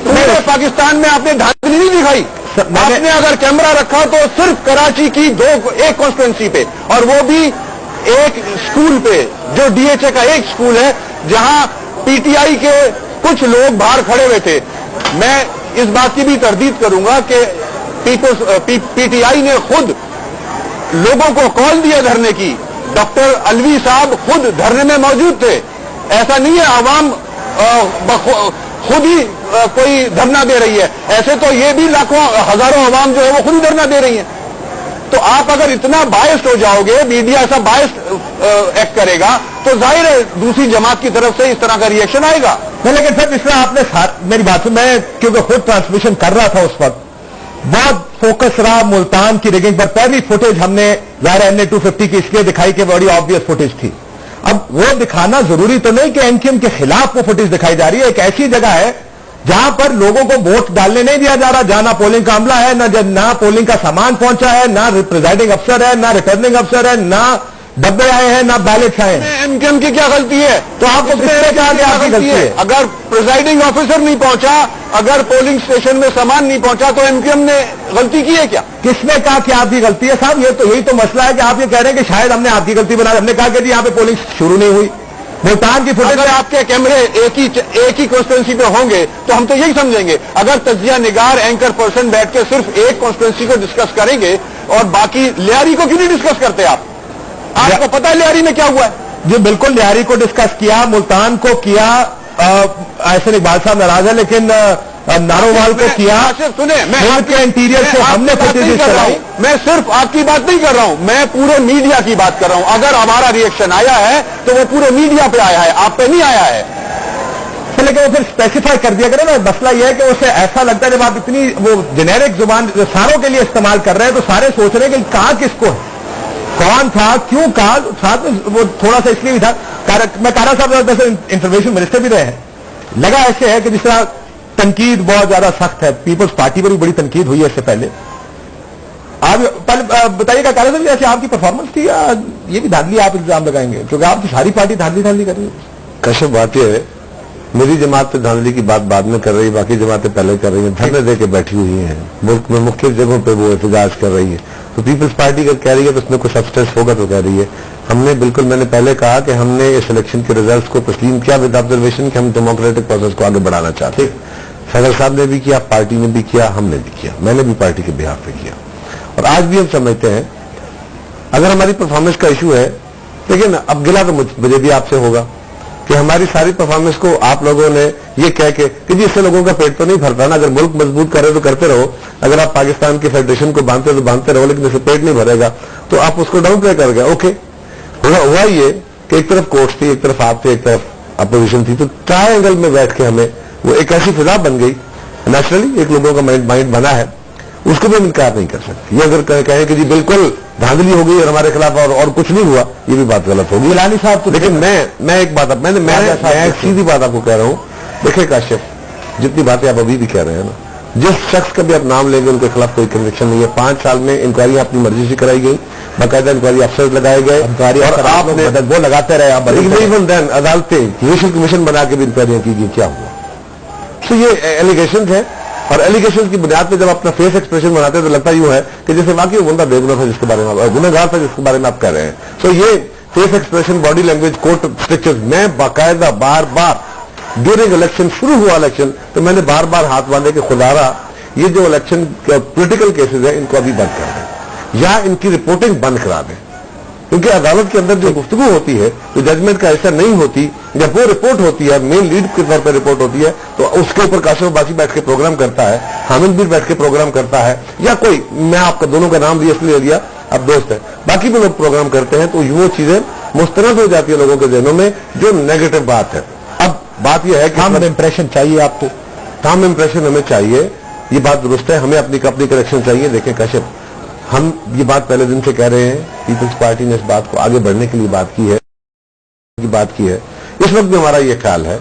पूरे पाकिस्तान में आपने धांधली नहीं दिखाई। आपने अगर कैमरा रखा तो सिर्फ कराची की एक कॉन्स्टिट्यूंसी पे, और वो भी एक स्कूल पे, जो डीएचए का एक स्कूल है, जहां पीटीआई के कुछ लोग बाहर खड़े हुए थे। मैं इस बात की भी तरदीद करूंगा कि पीटीआई ने खुद लोगों को कॉल दिया धरने की। डॉक्टर अलवी साहब खुद धरने में मौजूद थे। ऐसा नहीं है आवाम खुद ही कोई धरना दे रही है, ऐसे तो ये भी लाखों हजारों आवाम जो है वो खुद ही धरना दे रही है। तो आप अगर इतना बायस्ड हो जाओगे, मीडिया ऐसा बायस्ड एक्ट करेगा, तो जाहिर है दूसरी जमात की तरफ से इस तरह का रिएक्शन आएगा। नहीं, लेकिन सर इसमें आपने मेरी बात सुन, मैं क्योंकि खुद ट्रांसमिशन कर रहा था उस वक्त, बहुत फोकस रहा मुल्तान की रिगिंग पर। पहली फुटेज हमने ज़ाहिर NA 250 की इसलिए दिखाई कि बड़ी ऑब्वियस फुटेज थी। अब वो दिखाना जरूरी तो नहीं कि एमक्यूएम के खिलाफ वो फुटेज दिखाई जा रही है। एक ऐसी जगह है जहां पर लोगों को वोट डालने नहीं दिया जा रहा, जहां ना पोलिंग का अमला है, ना पोलिंग का सामान पहुंचा है, ना प्रिजाइडिंग अफसर है, ना रिटर्निंग अफसर है, ना डब्बे आए हैं, ना बैलेट्स आए हैं। एमक्यूएम की क्या गलती है? तो आपको किसने कहा कि आपकी गलती है? अगर प्रिजाइडिंग ऑफिसर नहीं पहुंचा, अगर पोलिंग स्टेशन में सामान नहीं पहुंचा, तो एमक्यूएम ने गलती की है क्या? किसने कहा कि आपकी गलती है? साहब यही तो मसला है कि आप ये कह रहे हैं कि शायद हमने आपकी गलती बनाई। हमने कहा कि जी यहाँ पे पोलिंग शुरू नहीं हुई। मुल्तान की फुटेज, अगर आपके कैमरे एक ही कॉन्स्टिट्यूंसी पे होंगे तो हम तो यही समझेंगे। अगर तज्जिया निगार एंकर पर्सन बैठ के सिर्फ एक कॉन्स्टिट्यूंसी को डिस्कस करेंगे और बाकी लियारी को क्यों नहीं डिस्कस करते? आपको पता है लियारी में क्या हुआ है? जी बिल्कुल, लियारी को डिस्कस किया, मुल्तान को किया, ऐसे इकबाल साहब नाराज है, लेकिन नारोवाल को किया। सुने, मैं के इंटीरियर से हमने फुटेज चलाई। मैं सिर्फ आपकी बात नहीं कर रहा हूं, मैं पूरे मीडिया की बात कर रहा हूं। अगर हमारा रिएक्शन आया है तो वो पूरे मीडिया पे आया है, आप पे नहीं आया है। लेकिन वो फिर स्पेसिफाई कर दिया करें ना। मसला यह है कि उसे ऐसा लगता है जब आप इतनी वो जेनेरिक जुबान सारों के लिए इस्तेमाल कर रहे हैं तो सारे सोच रहे हैं कि कहा किसको है, कौन था, क्यों कहा। साथ में वो थोड़ा सा इसलिए भी था, मैं कारा साहब इंफॉर्मेशन मिनिस्टर भी रहे हैं, लगा ऐसे है कि जिस तरह तनकीद बहुत ज्यादा सख्त है, पीपल्स पार्टी पर भी बड़ी तनकीद हुई है इससे पहले। आप पहले बताइएगा कारा साहब, जैसे आपकी परफॉर्मेंस थी या ये भी धांधली आप इल्जाम लगाएंगे? क्योंकि आपकी सारी पार्टी धांधली कर रही है। कश्यप बात यह है, मेरी जमात पे धांधली की बात बाद में कर रही है, बाकी जमातें पहले कर रही हैं, धरने दे के बैठी हुई हैं, मुल्क में मुख्तलिफ जगहों पे वो एहतजाज कर रही है। तो पीपल्स पार्टी अगर कह रही है तो उसमें कुछ सब्सटेंस होगा तो कह रही है। हमने बिल्कुल, मैंने पहले कहा कि हमने इस इलेक्शन के रिजल्ट्स को तस्लीम किया विद ऑब्जर्वेशन कि हम डेमोक्रेटिक प्रोसेस को आगे बढ़ाना चाहते हैं। सदर साहब ने भी किया, पार्टी ने भी किया, हमने भी किया, मैंने भी पार्टी के बिहाफ पे किया। और आज भी हम समझते हैं अगर हमारी परफॉर्मेंस का इशू है, लेकिन अब गिला तो मुझे भी आपसे होगा कि हमारी सारी परफॉर्मेंस को आप लोगों ने ये कह के कि जी इससे लोगों का पेट तो नहीं भरता ना, अगर मुल्क मजबूत करे तो करते रहो, अगर आप पाकिस्तान की फेडरेशन को बांधते हो तो बांधते रहो, लेकिन इससे पेट नहीं भरेगा, तो आप उसको डाउन प्ले कर गए। ओके, हुआ ये कि एक तरफ कोर्ट थी, एक तरफ आप थे, एक तरफ अपोजिशन थी, तो ट्रायंगल में बैठ के हमें वो एक ऐसी फिजा बन गई, नेचुरली एक लोगों का माइंड बना है, उसको भी हम इनकार नहीं कर सकते। ये अगर कहें कि जी बिल्कुल धांधली हो गई और हमारे खिलाफ और कुछ नहीं हुआ, ये भी बात गलत होगी। गिलानी साहब तो, लेकिन मैं एक बात मैं सीधी बात आपको कह रहा हूं, देखिए काशिफ, जितनी बातें आप अभी भी कह रहे हैं ना, जिस शख्स का भी आप नाम लेंगे उनके खिलाफ कोई कन्विक्शन नहीं है। 5 साल में इंक्वायरियां अपनी मर्जी से कराई गई, बाकायदा इंक्वायरी अफसर लगाए गए, और आपने वो लगाते रहे आप। इवन देन अदालतें जुडिशल कमीशन बना के भी इंक्वायरियां की गई, क्या हुआ? तो ये एलिगेशन है, और एलिगेशन की बुनियाद पे जब अपना फेस एक्सप्रेशन बनाते हैं तो लगता यूं है कि जैसे वाकई वो बंदा बेगुनाह था जिसके बारे में, गुनहगार था जिसके बारे में आप कह रहे हैं। तो ये face expression, body language, court structure, मैं बाकायदा बार बार ड्यूरिंग इलेक्शन, शुरू हुआ इलेक्शन तो मैंने बार बार हाथ बांधे कि खुदारा ये जो इलेक्शन पॉलिटिकल केसेस है इनको अभी बंद कर दें या इनकी रिपोर्टिंग बंद करा दें, क्योंकि अदालत के अंदर जो गुफ्तगू होती है, जो जजमेंट का हिस्सा नहीं होती, जब वो रिपोर्ट होती है, मेन लीड के तौर पर रिपोर्ट होती है, तो उसके ऊपर काशिफ अब्बासी बैठ के प्रोग्राम करता है, हामिद भी बैठ के प्रोग्राम करता है, या कोई, मैं आपका दोनों का नाम लिया इसलिए लिया, अब दोस्त है, बाकी भी लोग प्रोग्राम करते हैं, तो वो चीजें मुस्तरद हो जाती है लोगों के ज़हनों में, जो नेगेटिव बात है। अब बात यह है कि थंब इंप्रेशन चाहिए आपको, थंब इंप्रेशन हमें चाहिए, ये बात दुरुस्त है, हमें अपनी करेक्शन चाहिए। देखें काशिफ, हम ये बात पहले दिन से कह रहे हैं, पीपल्स पार्टी ने इस बात को आगे बढ़ने के लिए बात की है। इस वक्त भी हमारा ये ख्याल है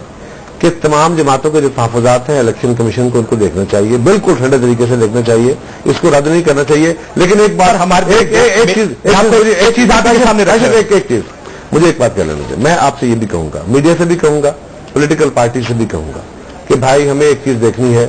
कि तमाम जमातों के जो तहफ़्फ़ुज़ात हैं इलेक्शन कमीशन को उनको देखना चाहिए, बिल्कुल ठंडे तरीके से देखना चाहिए, इसको रद्द नहीं करना चाहिए। लेकिन एक बार हमारे एक चीज आपके सामने एक चीज मुझे एक बात कह लेने दे, मैं आपसे ये भी कहूंगा, मीडिया से भी कहूंगा, पॉलिटिकल पार्टी से भी कहूंगा कि भाई हमें एक चीज देखनी है,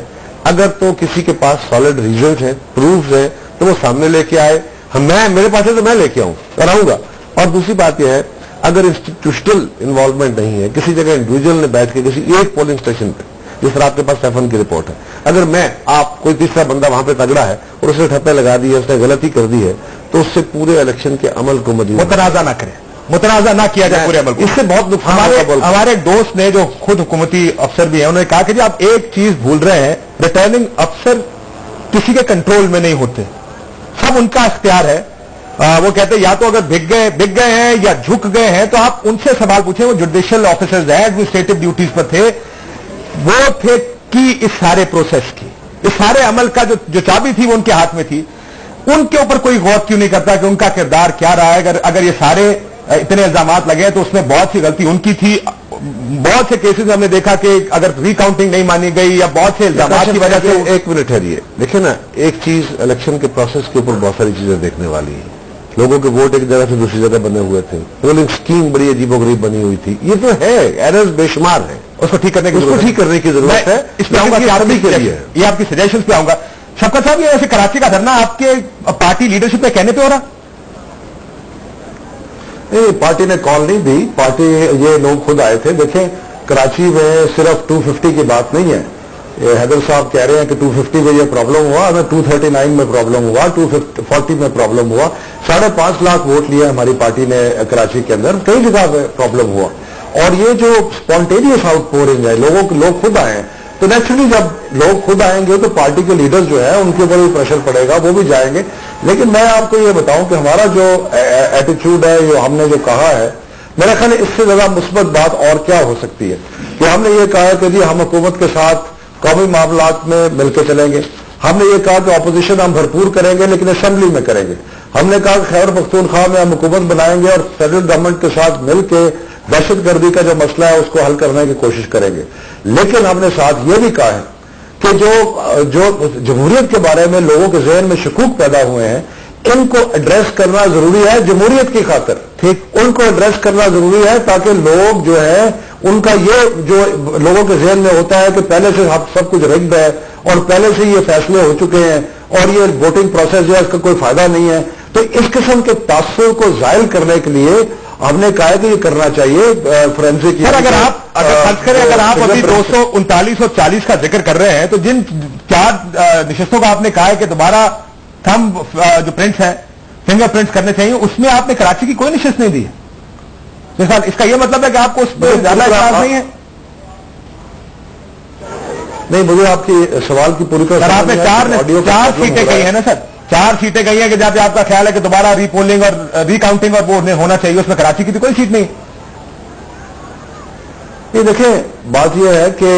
अगर तो किसी के पास सॉलिड रीजंस हैं, प्रूफ्स हैं, तो वो सामने लेके आए, मेरे पास है तो मैं लेके आऊं और आऊंगा। और दूसरी बात यह है, अगर इंस्टीट्यूशनल इन्वॉल्वमेंट नहीं है, किसी जगह इंडिविजुअल ने बैठ के किसी एक पोलिंग स्टेशन पे, जिस तरह आपके पास सैफन की रिपोर्ट है, अगर आप कोई तीसरा बंदा वहां पे तगड़ा है और उसने ठप्पे लगा दी है, उसने गलती कर दी है, तो उससे पूरे इलेक्शन के अमल को मुतनाज़ा ना करें, मुतनाज़ा ना किया जाए पूरे अमल को। इससे बहुत नुकसान। हमारे एक दोस्त ने जो खुद हुकूमती अफसर भी है, उन्होंने कहा कि जी आप एक चीज भूल रहे हैं, रिटर्निंग अफसर किसी के कंट्रोल में नहीं होते, सब उनका इख्तियार है। वो कहते हैं या तो अगर बिक गए हैं या झुक गए हैं तो आप उनसे सवाल पूछें, वो जुडिशियल ऑफिसर्स हैं, एडमिनिस्ट्रेटिव ड्यूटीज पर थे, वो थे कि इस सारे प्रोसेस की, इस सारे अमल का जो चाबी थी वो उनके हाथ में थी। उनके ऊपर कोई गौर क्यों नहीं करता कि उनका किरदार क्या रहा है? अगर ये सारे इतने इल्जामात लगे तो उसमें बहुत सी गलती उनकी थी। बहुत से केसेस हमने देखा कि अगर रिकाउंटिंग नहीं मानी गई या बहुत से इल्जामात की वजह से। एक मिनट ठहरिए, देखिए ना, एक चीज इलेक्शन के प्रोसेस के ऊपर बहुत सारी चीजें देखने वाली है। लोगों के वोट एक जगह से दूसरी जगह बने हुए थे, पोलिंग स्कीम बड़ी अजीबोगरीब बनी हुई थी, ये तो है, एरर्स बेशुमार है, उसको ठीक करने की जरूरत है। इसमें आऊंगा कि आप के लिए ये आपकी सजेशन पे आऊंगा। शफकत साहब, ये ऐसे कराची का धरना आपके पार्टी लीडरशिप पे कहने पे हो रहा? नहीं, पार्टी ने कॉल नहीं दी, पार्टी ये लोग खुद आए थे। देखें, कराची में सिर्फ 250 की बात नहीं है, हैदर साहब कह रहे हैं कि 250 में ये प्रॉब्लम हुआ, हमें 239 में प्रॉब्लम हुआ, 240 में प्रॉब्लम हुआ, 5.5 लाख वोट लिए हमारी पार्टी ने कराची के अंदर, कई जगह पे प्रॉब्लम हुआ। और ये जो स्पॉन्टेनियस आउटपोरिंग है, लोग खुद आए हैं, तो नेचुरली जब लोग खुद आएंगे तो पार्टी के लीडर्स जो है उनके ऊपर भी प्रेशर पड़ेगा, वो भी जाएंगे। लेकिन मैं आपको ये बताऊं कि हमारा जो एटीट्यूड है, जो हमने जो कहा है, मेरा ख्याल है इससे ज्यादा मुस्बत बात और क्या हो सकती है कि हमने ये कहा है कि जी हम हुकूमत के साथ कौमी मामलात में मिलकर चलेंगे। हमने ये कहा कि अपोजिशन हम भरपूर करेंगे लेकिन असेंबली में करेंगे। हमने कहा कि खैबर पख्तूनख्वा में हम हुकूमत बनाएंगे और फेडरल गवर्नमेंट के साथ मिलकर दहशतगर्दी का जो मसला है उसको हल करने की कोशिश करेंगे। लेकिन हमने साथ ये भी कहा है कि जो जमहूरियत के बारे में लोगों के जहन में शकूक पैदा हुए हैं, इनको एड्रेस करना जरूरी है जमहूरियत की खातिर। ठीक, उनको एड्रेस करना जरूरी है ताकि लोग जो है उनका ये जो लोगों के जहन में होता है कि पहले से सब कुछ रिग्ड है और पहले से ये फैसले हो चुके हैं और ये वोटिंग प्रोसेस जो है इसका कोई फायदा नहीं है, तो इस किस्म के तासुर को जाहिर करने के लिए हमने कहा कि ये करना चाहिए फोरेंसिक। अगर आप अभी 239 और 40 का जिक्र कर रहे हैं, तो जिन 4 निशस्तों का आपने कहा है कि दोबारा थंब जो प्रिंट्स हैं, फिंगर प्रिंट्स करने चाहिए, उसमें आपने कराची की कोई निशस्त नहीं दी है। इसका यह मतलब है कि आपको उस पर ज्यादा एतराज नहीं है? नहीं, मुझे आपकी सवाल की पूरी तरह आपने 4 सीटें कही है ना सर, 4 सीटें कही है कि जहां पे आपका ख्याल है कि दोबारा रीपोलिंग और रिकाउंटिंग और वो होना चाहिए, उसमें कराची की तो कोई सीट नहीं। ये देखें, बात यह है कि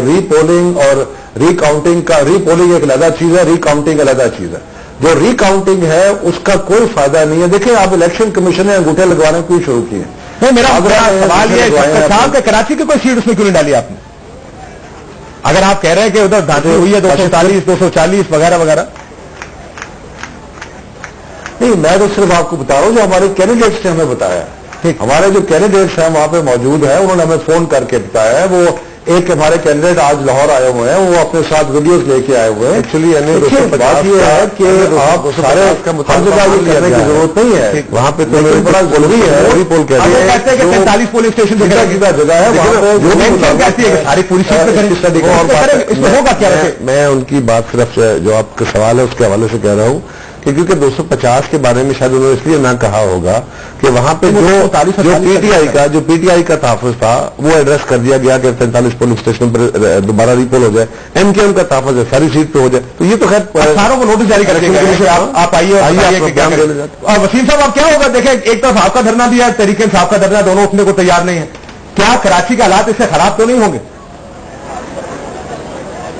रीपोलिंग और रिकाउंटिंग का, रीपोलिंग एक अलग चीज है, रिकाउंटिंग अलग चीज है। जो रिकाउंटिंग है उसका कोई फायदा नहीं है। देखिए, आप इलेक्शन कमीशन ने अंगूठे लगवाने क्यों शुरू किए? नहीं, मेरा सवाल ये है, कराची की कोई सीट उसमें क्यों नहीं डाली आपने? اگر آپ کہہ رہے ہیں کہ ادھر دھاندلی ہوئی ہے 240 240 وغیرہ وغیرہ. نہیں، میں تو صرف آپ کو بتا رہا ہوں جو ہمارے کینڈیڈیٹس نے ہمیں بتایا. ہمارے جو کینڈیڈیٹس ہیں وہاں پہ موجود ہیں، انہوں نے ہمیں فون کر کے بتایا ہے. وہ ایک ہمارے کینڈیڈیٹ آج لاہور آئے ہوئے ہیں، وہ اپنے ساتھ ویڈیوز لے کے آئے ہوئے ہیں. ایکچولی بات یہ ہے کہ آپ سارے ہر جگہ یہ کرنے کی ضرورت نہیں ہے. وہاں پہ تو بڑا ضروری ہے. وہی پول کہتے ہیں کہ 45 پولیس اسٹیشن جگہ ہے وہاں پہ ساری پولیس ہوگا کیا. میں ان کی بات صرف جو آپ کا سوال ہے اس کے حوالے سے کہہ رہا ہوں کہ کیونکہ 250 کے بارے میں شاید انہوں نے اس لیے نہ کہا ہوگا کہ وہاں پہ جو پی ٹی آئی کا تحفظ تھا وہ ایڈریس کر دیا گیا کہ 45 پولنگ اسٹیشن پر دوبارہ ریپول ہو جائے. ایم کے ایم کا تحفظ ہے ساری سیٹ پہ ہو جائے. تو یہ تو خیر ساروں کو نوٹس جاری کر کے آپ آئیے. اور وسیم صاحب آپ کیا ہوگا، دیکھیں ایک طرف آپ کا دھرنا بھی ہے، تحریک انصاف کا دھرنا، دونوں اٹھنے کو تیار نہیں ہے. کیا کراچی کے حالات اس سے خراب تو نہیں ہوں گے؟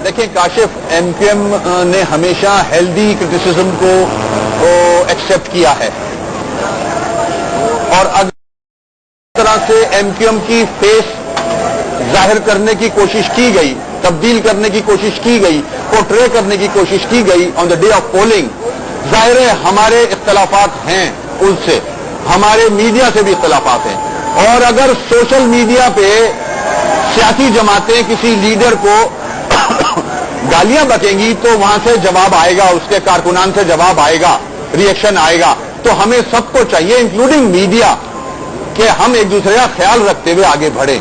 دیکھیں کاشف، ایم کیو ایم نے ہمیشہ ہیلدی کرٹیسزم کو ایکسپٹ کیا ہے، اور اگر اس طرح سے ایم کیو ایم کی فیس ظاہر کرنے کی کوشش کی گئی، تبدیل کرنے کی کوشش کی گئی، پورٹرے کرنے کی کوشش کی گئی آن دا ڈے آف پولنگ، ظاہر ہے ہمارے اختلافات ہیں ان سے، ہمارے میڈیا سے بھی اختلافات ہیں. اور اگر سوشل میڈیا پہ سیاسی جماعتیں کسی لیڈر کو گالیاں بکیں گی تو وہاں سے جواب آئے گا، اس کے کارکنان سے جواب آئے گا، ریئیکشن آئے گا. تو ہمیں سب کو چاہیے انکلوڈنگ میڈیا کہ ہم ایک دوسرے کا خیال رکھتے ہوئے آگے بڑھیں.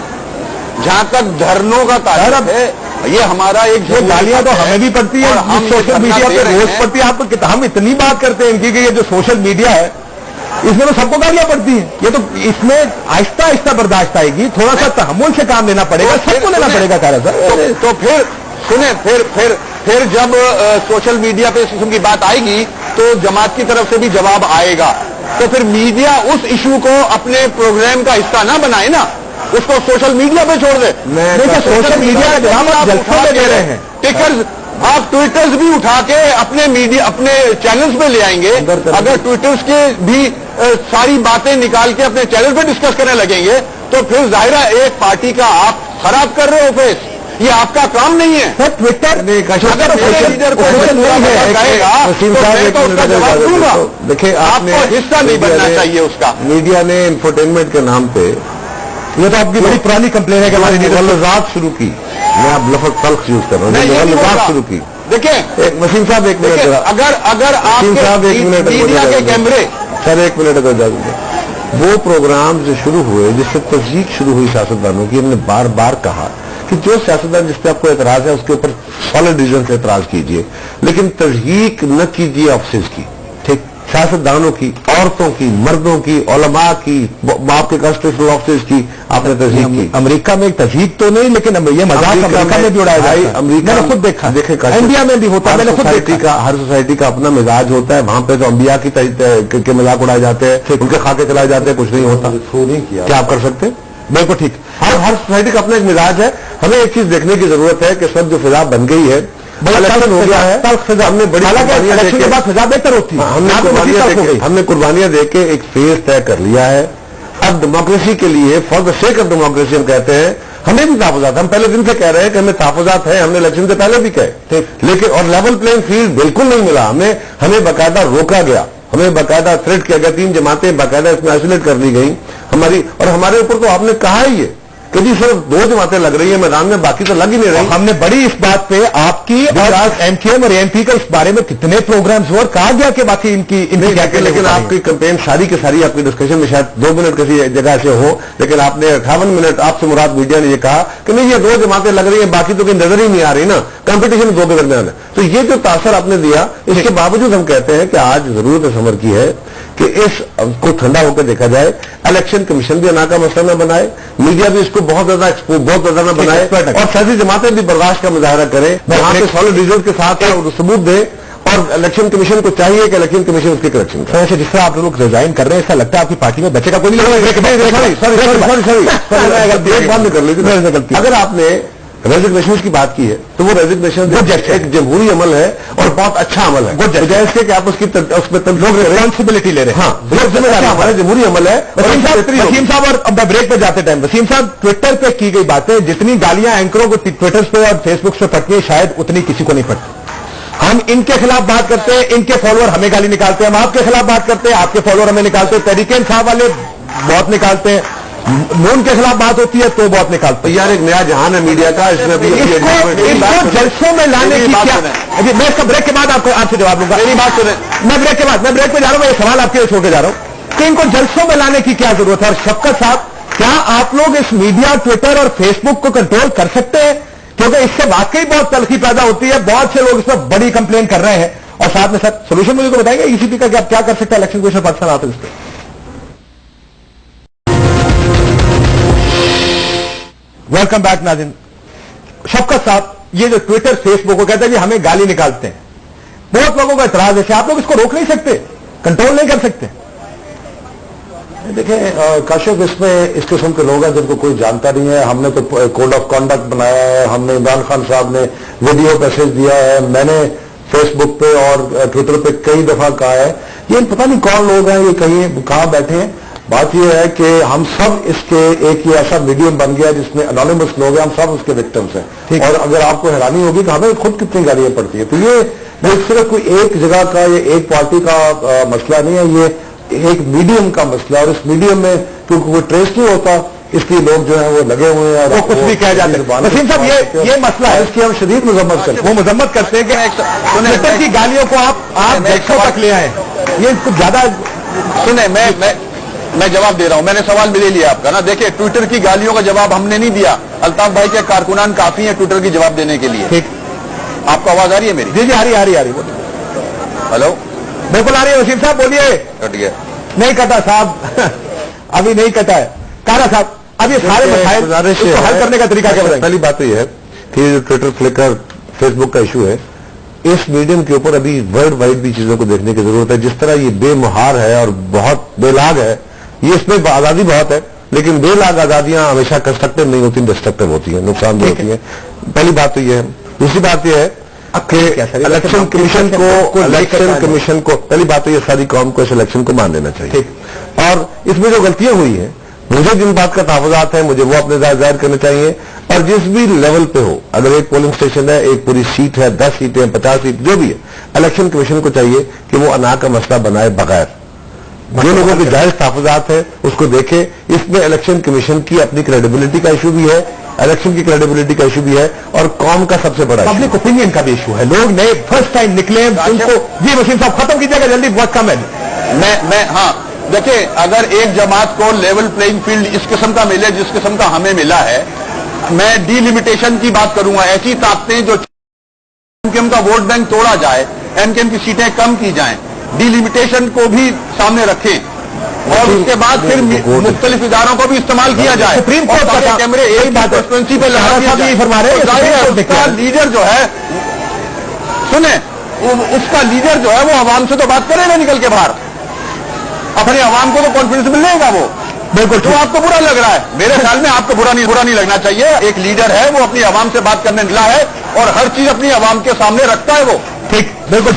جہاں تک دھرنوں کا تعلق ہے یہ ہمارا ایک گالیاں تو ہمیں بھی پڑتی ہیں، ہم سوشل میڈیا پہ روز پڑتی ہے. آپ ہم اتنی بات کرتے ہیں ان کی کہ یہ جو سوشل میڈیا ہے اس میں تو سب کو گالیاں پڑتی ہیں. یہ تو اس میں آہستہ آہستہ برداشت آئے گی، تھوڑا سا تحمل سے کام لینا پڑے گا، سب کو لینا پڑے گا. تو پھر سنیں پھر جب سوشل میڈیا پہ اس قسم کی بات آئے گی تو جماعت کی طرف سے بھی جواب آئے گا. تو پھر میڈیا اس ایشو کو اپنے پروگرام کا حصہ نہ بنائے نا، اس کو سوشل میڈیا پہ چھوڑ دے. سوشل میڈیا دے رہے ہیں ٹکرز، آپ ٹویٹرز بھی اٹھا کے اپنے میڈیا اپنے چینلز پہ لے آئیں گے. اگر ٹویٹرز کے بھی ساری باتیں نکال کے اپنے چینل پہ ڈسکس کرنے لگیں گے تو پھر ظاہرہ ایک پارٹی کا آپ خراب کر رہے ہو فیس. یہ آپ کا کام نہیں ہے. ٹویٹر دیکھیں آپ کو حصہ نہیں بننا چاہیے اس کا. میڈیا نے انفرٹینمنٹ کے نام پہ یہ تو آپ کی بڑی پرانی کمپلین ہے کہ ہماری مغلظات شروع کی. میں اب لفظ تلخ یوز کر رہا ہوں، مغلظات شروع کی. دیکھیں وسیم صاحب ایک منٹ، اگر آپ میڈیا کے کیمرے سر ایک منٹ اگر اجازت دیں. وہ پروگرام جو شروع ہوئے جس سے تضییق شروع ہوئی سیاستدانوں کی، ہم نے بار بار کہا کہ جو سیاستدان جس پہ آپ کو اعتراض ہے اس کے اوپر سالڈ ریزن سے اعتراض کیجئے، لیکن تضییق نہ کیجئے آفسز کی، ٹھیک، سیاستدانوں کی، عورتوں کی، مردوں کی، علماء کی، آپ کے کانسٹیٹیوشنل آفسز کی آپ نے تضییق کی. امریکہ میں ایک تضییق تو نہیں، لیکن یہ مذاق امریکہ میں بھی اڑایا جاتا ہے. امریکہ میں نے خود دیکھا، دیکھیں انڈیا میں بھی ہوتا ہے. میں نے خود دیکھا. ہر سوسائٹی کا اپنا مزاج ہوتا ہے. وہاں پہ تو انبیاء کے مذاق اڑائے جاتے ہیں، ان کے خاکے چلائے جاتے ہیں، کچھ نہیں ہوتا. کیا آپ کر سکتے؟ بالکل ٹھیک. ہر سوسائٹی کا اپنا ایک مزاج ہے. ہمیں ایک چیز دیکھنے کی ضرورت ہے کہ سب جو فضا بن گئی ہے، الیکشن ہو گیا ہے، ہم نے بڑی الیکشن کے بعد فضا بہتر ہوتی ہے. ہم نے قربانیاں دے کے ایک فیز طے کر لیا ہے. اب ڈیموکریسی کے لیے for the sake of democracy ہم کہتے ہیں ہمیں بھی تحفظات. ہم پہلے دن سے کہہ رہے ہیں کہ ہمیں تحفظات ہیں، ہم نے الیکشن سے پہلے بھی کہے، لیکن اور لیول پلینگ فیلڈ بالکل نہیں ملا. ہمیں باقاعدہ روکا گیا، ہمیں باقاعدہ تھریٹ کیا گیا. 3 جماعتیں باقاعدہ اس میں آئسولیٹ کر لی گئی ہماری. اور ہمارے اوپر تو آپ نے کہا ہی ہے کہ جی صرف 2 جماعتیں لگ رہی ہیں میدان میں، باقی تو لگ ہی نہیں رہی. ہم نے بڑی اس بات پہ آپ کی اور ایم کیو ایم اور ایم پی کا اس بارے میں کتنے پروگرامز ہوئے اور کہا گیا کہ باقی ان کی لیکن آپ کی کمپین ساری کی ساری آپ کی ڈسکشن میں شاید 2 منٹ کسی جگہ سے ہو، لیکن آپ نے 58 منٹ آپ سے مراد میڈیا نے یہ کہا کہ نہیں یہ 2 جماعتیں لگ رہی ہیں، باقی تو کوئی نظر ہی نہیں آ رہی نا، کمپٹیشن 2 کے درمیان ہے. تو یہ جو تاثر آپ نے دیا، اس کے باوجود ہم کہتے ہیں کہ آج ضرورت اس عمر کی ہے کہ اس کو ٹھنڈا ہو کر دیکھا جائے. الیکشن کمیشن بھی انا کا مسئلہ نہ بنائے، میڈیا بھی اس کو بہت زیادہ نہ بنائے، اور سیاسی جماعتیں بھی برداشت کا مظاہرہ کریں، وہاں پہ سالڈ ریزلٹ کے ساتھ ثبوت دیں. اور الیکشن کمیشن کو چاہیے کہ الیکشن کمیشن اس کی کریکشن کرے. جس طرح آپ لوگ ریزائن کر رہے ہیں، ایسا لگتا ہے آپ کی پارٹی میں بچے کا کوئی نہیں. بند کر لیجیے. اگر آپ نے रेजिग्नेशन की बात की है तो वो रेजिग्नेशन एक जमहूरी अमल है और बहुत अच्छा अमल है। बजाय इसके कि आप उसमें लोग रिस्पॉन्सिबिलिटी ले रहे हैं। हाँ, बहुत जिम्मेदारी हमारा जमहूरी अमल है। वसीम साहब, और अब ब्रेक पे जाते टाइम, वसीम साहब, ट्विटर पे की गई बातें, जितनी गालियां एंकरों को ट्विटर पे और फेसबुक पे पड़ती है, शायद उतनी किसी को नहीं पड़ती। हम इनके खिलाफ बात करते हैं, इनके फॉलोअर हमें गाली निकालते हैं, हम आपके खिलाफ बात करते हैं, आपके फॉलोअर हमें निकालते हैं, तहरीक इंसाफ वाले बहुत निकालते हैं, नून के खिलाफ बात होती है तो बहुत निकालते हैं। यार एक नया जहान है मीडिया का, इसमें इसको जलसों में लाने की क्या, अभी मैं इसका ब्रेक के बाद आपसे जवाब दूंगा। मेरी बात सुने, मैं ब्रेक के बाद, मैं ब्रेक पे जा रहा हूं, मैं ये सवाल आपके लिए छोड़ के जा रहा हूं कि इनको जलसों में लाने की क्या जरूरत है। और शफकत साहब, क्या आप लोग इस मीडिया, ट्विटर और फेसबुक को कंट्रोल कर सकते हैं? क्योंकि इससे वाकई बहुत तलखी पैदा होती है, बहुत से लोग इस पर बड़ी कंप्लेन कर रहे हैं। और साथ में सर सोल्यूशन मुझे को बताएंगे ईसीपी का, कि आप क्या कर सकते हैं इलेक्शन कमीशन पाकिस्तान ऑफिस पे? वेलकम बैक नाज़रीन। शफकत साहब, ये जो ट्विटर फेसबुक को कहते हैं कि हमें गाली निकालते हैं, बहुत लोगों का एतराज है कि आप लोग इसको रोक नहीं सकते, कंट्रोल नहीं कर सकते? देखिए काशिफ, इसमें इस किस्म के लोग हैं जिनको कोई जानता नहीं है। हमने तो कोड ऑफ कॉन्डक्ट बनाया है, हमने इमरान खान साहब ने वीडियो मैसेज दिया है, मैंने फेसबुक पे और ट्विटर पे कई दफा कहा है। ये पता नहीं कौन लोग हैं, ये कहीं कहाँ बैठे हैं। बात यह है कि हम सब इसके एक ये ऐसा मीडियम बन गया जिसमें अनोनिमस लोग हैं, हम सब उसके विक्टिम्स हैं। और अगर आपको हैरानी होगी कि हमें खुद कितनी गालियां पड़ती है, तो ये सिर्फ कोई एक जगह का या एक पार्टी का मसला नहीं है, ये एक मीडियम का मसला है। और इस मीडियम में क्योंकि कोई ट्रेस नहीं होता, इसलिए लोग जो है वो लगे हुए हैं, वो कुछ भी कह जाते हैं। वसीम साहब, ये मसला है, इसकी हम शदीद मजम्मत करते हैं। वो मजम्मत करते हैं कि ट्विटर की गालियों को आप देखो तक ले आए, ये कुछ ज्यादा। सुने, मैं जवाब दे रहा हूं, मैंने सवाल भी ले लिया आपका ना। देखिए, ट्विटर की गालियों का जवाब हमने नहीं दिया, अल्ताफ भाई के कारकुनान काफी हैं ट्विटर की जवाब देने के लिए। ठीक, आपको आवाज आ रही है मेरी? जी जी, आ रही आ रही। हेलो, बिल्कुल आ रही है। वसीम साहब बोलिए। कट गया? नहीं कटा साहब, अभी नहीं कटा है। कारा साहब, अब ये सारे मसाइल हल करने का तरीका क्या बताएंगे? पहली बात तो ये है कि जो ट्विटर, फ्लिकर, फेसबुक का इशू है, इस मीडियम के ऊपर अभी वर्ल्ड वाइड भी चीजों को देखने की जरूरत है। जिस तरह ये बेमुहार है और बहुत बेलाग है, ये इसमें आजादी बहुत है, लेकिन बेलाग आजादियां हमेशा कंस्ट्रक्टिव नहीं होती, डिस्ट्रक्टिव होती है, नुकसानदेह होती है। पहली बात तो ये है। दूसरी बात यह है कि इलेक्शन कमीशन को पहली बात तो ये सारी कौम को इस इलेक्शन को मान लेना चाहिए। और इसमें जो गलतियां हुई हैं, मुझे जिन बात का तहफ़्फ़ुज़ात है, मुझे वो अपने जाहिर करने चाहिए। और जिस भी लेवल पे हो, अगर एक पोलिंग स्टेशन है, एक पूरी सीट है, 10 सीटें, 50 सीट, जो भी है, इलेक्शन कमीशन को चाहिए कि वो अना का मसला बनाए बगैर, जो लोगों के जायज तहफ़्फ़ुज़ात है उसको देखे। इसमें इलेक्शन कमीशन की अपनी क्रेडिबिलिटी का इशू भी है, इलेक्शन की क्रेडिबिलिटी का इशू भी है, और कौम का सबसे बड़ा पब्लिक ओपिनियन का भी इशू है। लोग नए फर्स्ट टाइम निकले, उनको जी वसीम साहब खत्म कीजिएगा जल्दी, बहुत कम है। मैं हाँ, देखिए, अगर एक जमात को लेवल प्लेइंग फील्ड इस किस्म का मिले जिस किस्म का हमें मिला है, मैं डीलिमिटेशन की बात करूंगा। ऐसी ताकतें जो एमकेएम का वोट बैंक तोड़ा जाए, एमकेएम की सीटें कम की जाएं, डीलिमिटेशन को भी सामने रखें, और उसके बाद फिर मुख्तलिफ इदारों को भी इस्तेमाल किया जाए। सुप्रीम कोर्ट का कैमरे एक कॉन्स्टिट्यूंसी पे लगा दिया जाए। उसका लीडर जो है, सुने, उसका लीडर जो है वो आवाम से तो बात करेगा निकल के बाहर, अपने आवाम को तो कॉन्फिडेंस मिलेगा। वो बिल्कुल तो आपको बुरा लग रहा है, मेरे ख्याल में आपको बुरा नहीं लगना चाहिए। एक लीडर है, वो अपनी आवाम से बात करने निकला है और हर चीज अपनी आवाम के सामने रखता है वो। ठीक, बिल्कुल।